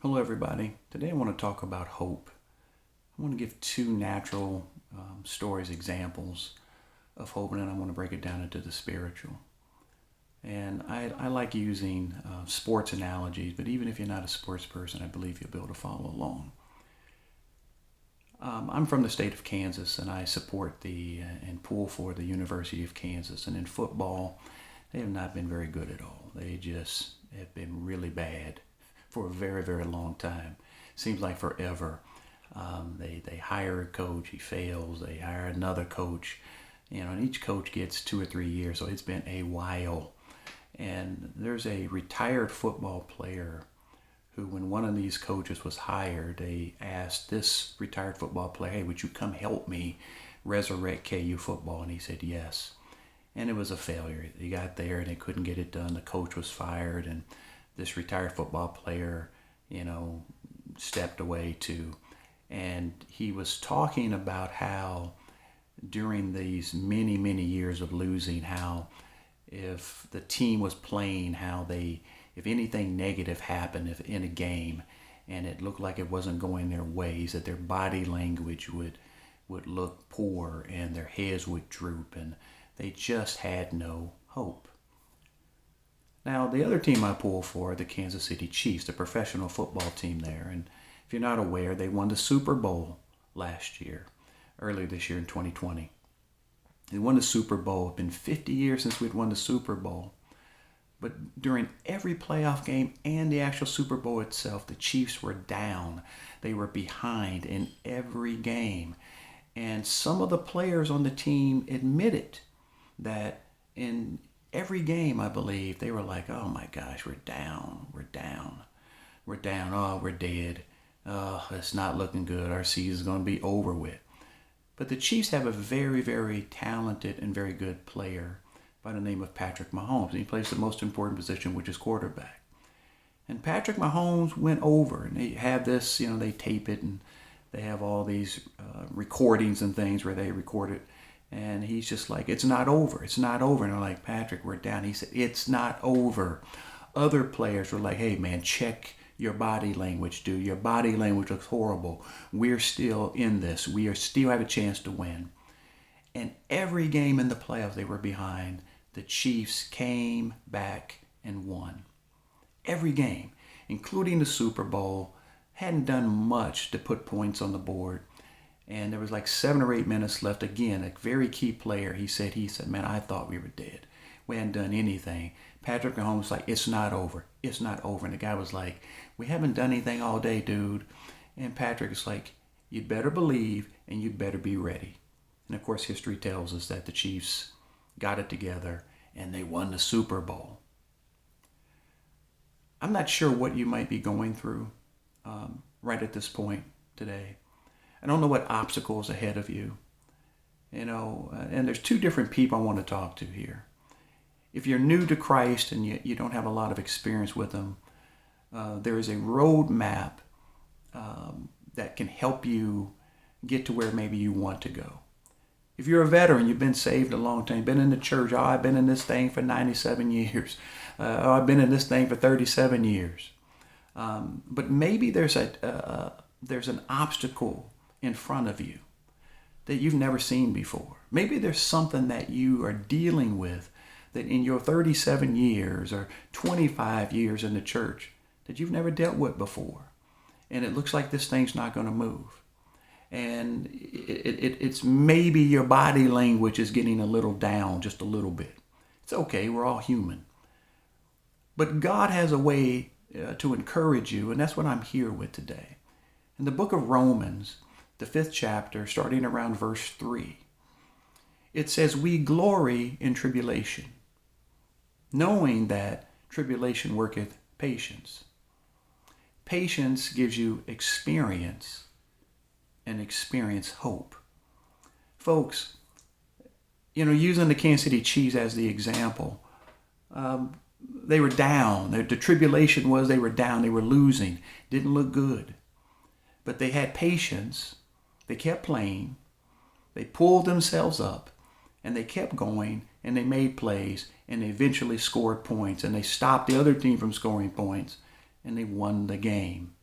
Hello, everybody. Today I want to talk about hope. I want to give two natural stories, examples of hope, and then I want to break it down into the spiritual. And I like using sports analogies, but even if you're not a sports person, I believe you'll be able to follow along. I'm from the state of Kansas, and I support and pull for the University of Kansas. And in football, they have not been very good at all. They just have been really bad for a very, very long time. Seems like forever. They hire a coach, he fails. They hire another coach, and each coach gets 2 or 3 years, so it's been a while. And there's a retired football player who, when one of these coaches was hired, they asked this retired football player, "Hey, would you come help me resurrect KU football?" And he said yes. And it was a failure. He got there and they couldn't get it done. The coach was fired, and this retired football player, stepped away too. And he was talking about how during these many, many years of losing, how if the team was playing, if anything negative happened if in a game and it looked like it wasn't going their ways, that their body language would look poor and their heads would droop and they just had no hope. Now, the other team I pull for are the Kansas City Chiefs, the professional football team there. And if you're not aware, they won the Super Bowl earlier this year in 2020. They won the Super Bowl. It's been 50 years since we'd won the Super Bowl. But during every playoff game and the actual Super Bowl itself, the Chiefs were down. They were behind in every game. And some of the players on the team admitted that in every game, I believe, they were like, "Oh my gosh, we're down, oh, we're dead, oh, it's not looking good, our season's going to be over with." But the Chiefs have a very, very talented and very good player by the name of Patrick Mahomes. And he plays the most important position, which is quarterback. And Patrick Mahomes went over, and they have this, they tape it, and they have all these recordings and things where they record it. And he's just like, "It's not over. It's not over." And they're like, "Patrick, we're down." He said, "It's not over." Other players were like, "Hey, man, check your body language, dude. Your body language looks horrible. We're still in this. Still have a chance to win." And every game in the playoffs they were behind, the Chiefs came back and won. Every game, including the Super Bowl, hadn't done much to put points on the board. And there was like 7 or 8 minutes left. Again, a very key player. He said, "Man, I thought we were dead. We hadn't done anything." Patrick Mahomes was like, "It's not over. It's not over." And the guy was like, "We haven't done anything all day, dude." And Patrick is like, "You'd better believe and you'd better be ready." And of course, history tells us that the Chiefs got it together and they won the Super Bowl. I'm not sure what you might be going through right at this point today. I don't know what obstacles ahead of you. And there's two different people I want to talk to here. If you're new to Christ and you don't have a lot of experience with Him, there is a roadmap that can help you get to where maybe you want to go. If you're a veteran, you've been saved a long time, been in the church, "Oh, I've been in this thing for 97 years. Oh, I've been in this thing for 37 years. But maybe there's an obstacle in front of you that you've never seen before. Maybe there's something that you are dealing with that in your 37 years or 25 years in the church that you've never dealt with before. And it looks like this thing's not going to move. And it's maybe your body language is getting a little down, just a little bit. It's okay, we're all human. But God has a way to encourage you, and that's what I'm here with today. In the book of Romans, the 5th chapter, starting around verse 3, it says, "We glory in tribulation, knowing that tribulation worketh patience. Patience gives you experience, and experience hope." Folks, using the Kansas City Chiefs as the example, they were down. The tribulation was they were down. They were losing. Didn't look good. But they had patience. They kept playing. They pulled themselves up, and they kept going, and they made plays, and they eventually scored points, and they stopped the other team from scoring points, and they won the game.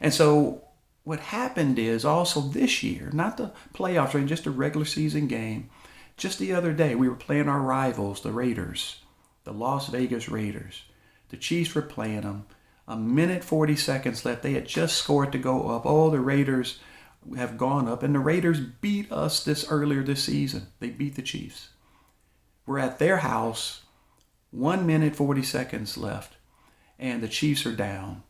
And so what happened is also this year, not the playoffs, or just a regular season game, just the other day we were playing our rivals, the Raiders, the Las Vegas Raiders. The Chiefs were playing them. A minute 40 seconds left. They had just scored to go up. Oh, the Raiders have gone up, and the Raiders beat us earlier this season. They beat the Chiefs. We're at their house, 1 minute 40 seconds left, and the Chiefs are down.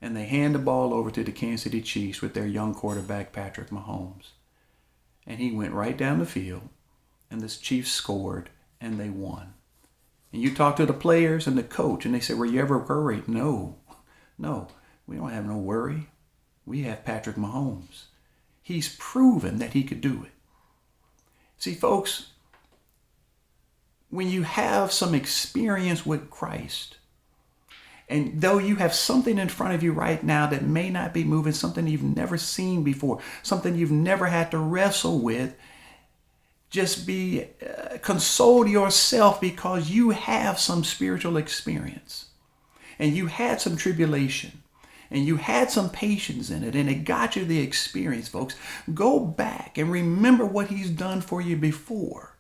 And they hand the ball over to the Kansas City Chiefs with their young quarterback, Patrick Mahomes. And he went right down the field, and the Chiefs scored, and they won. And you talk to the players and the coach, and they say, were you ever worried? No, we don't have no worry. We have Patrick Mahomes. He's proven that he could do it. See, folks, when you have some experience with Christ, and though you have something in front of you right now that may not be moving, something you've never seen before, something you've never had to wrestle with, just console yourself because you have some spiritual experience and you had some tribulation and you had some patience in it and it got you the experience, folks. Go back and remember what he's done for you before.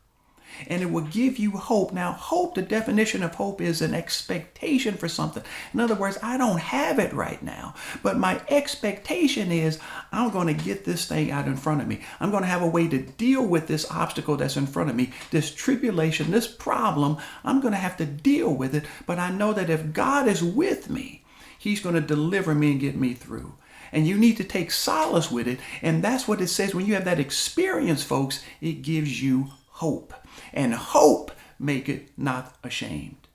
And it will give you hope. Now, hope, the definition of hope is an expectation for something. In other words, I don't have it right now, but my expectation is I'm going to get this thing out in front of me. I'm going to have a way to deal with this obstacle that's in front of me, this tribulation, this problem. I'm going to have to deal with it, but I know that if God is with me, he's going to deliver me and get me through. And you need to take solace with it. And that's what it says. When you have that experience, folks, it gives you hope. And hope maketh not ashamed.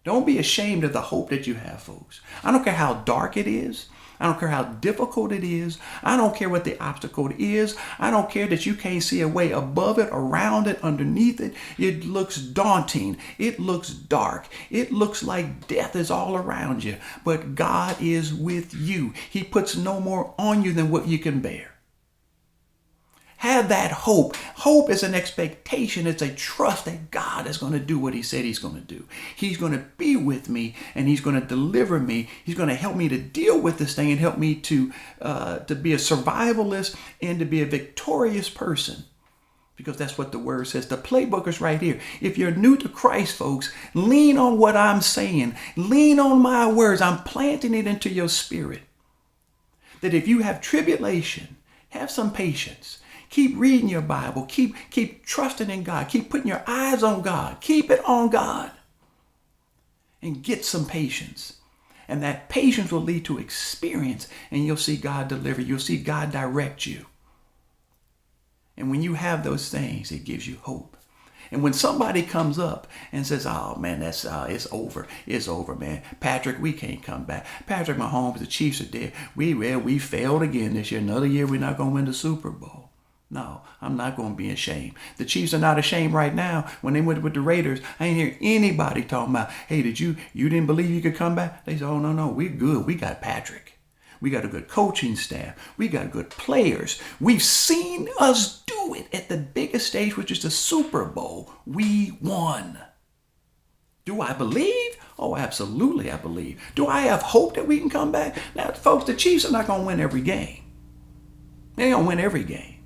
Don't be ashamed of the hope that you have, folks. I don't care how dark it is. I don't care how difficult it is. I don't care what the obstacle is. I don't care that you can't see a way above it, around it, underneath it. It looks daunting. It looks dark. It looks like death is all around you. But God is with you. He puts no more on you than what you can bear. Have that hope. Hope is an expectation. It's a trust that God is going to do what he said he's going to do. He's going to be with me and he's going to deliver me. He's going to help me to deal with this thing and help me to be a survivalist and to be a victorious person. Because that's what the word says. The playbook is right here. If you're new to Christ, folks, lean on what I'm saying. Lean on my words. I'm planting it into your spirit. That if you have tribulation, have some patience. Keep reading your Bible. Keep trusting in God. Keep putting your eyes on God. Keep it on God. And get some patience. And that patience will lead to experience. And you'll see God deliver. You'll see God direct you. And when you have those things, it gives you hope. And when somebody comes up and says, oh, man, it's over. It's over, man. Patrick, we can't come back. Patrick Mahomes, the Chiefs are dead. We failed again this year. Another year, we're not going to win the Super Bowl. No, I'm not going to be ashamed. The Chiefs are not ashamed right now. When they went with the Raiders, I ain't hear anybody talking about, hey, you didn't believe you could come back? They said, oh, no, we're good. We got Patrick. We got a good coaching staff. We got good players. We've seen us do it at the biggest stage, which is the Super Bowl. We won. Do I believe? Oh, absolutely, I believe. Do I have hope that we can come back? Now, folks, the Chiefs are not going to win every game. They don't win every game.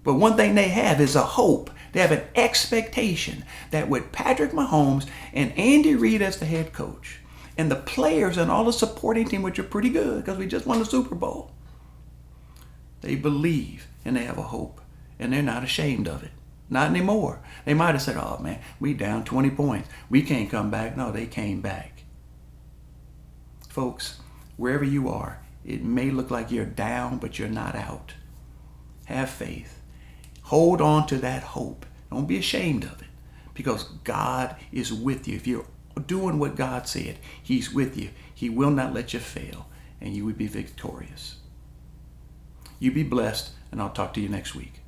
But one thing they have is a hope. They have an expectation that with Patrick Mahomes and Andy Reid as the head coach and the players and all the supporting team, which are pretty good because we just won the Super Bowl, they believe and they have a hope and they're not ashamed of it. Not anymore. They might have said, oh man, we down 20 points. We can't come back. No, they came back. Folks, wherever you are, it may look like you're down, but you're not out. Have faith. Hold on to that hope. Don't be ashamed of it because God is with you. If you're doing what God said, he's with you. He will not let you fail and you will be victorious. You be blessed and I'll talk to you next week.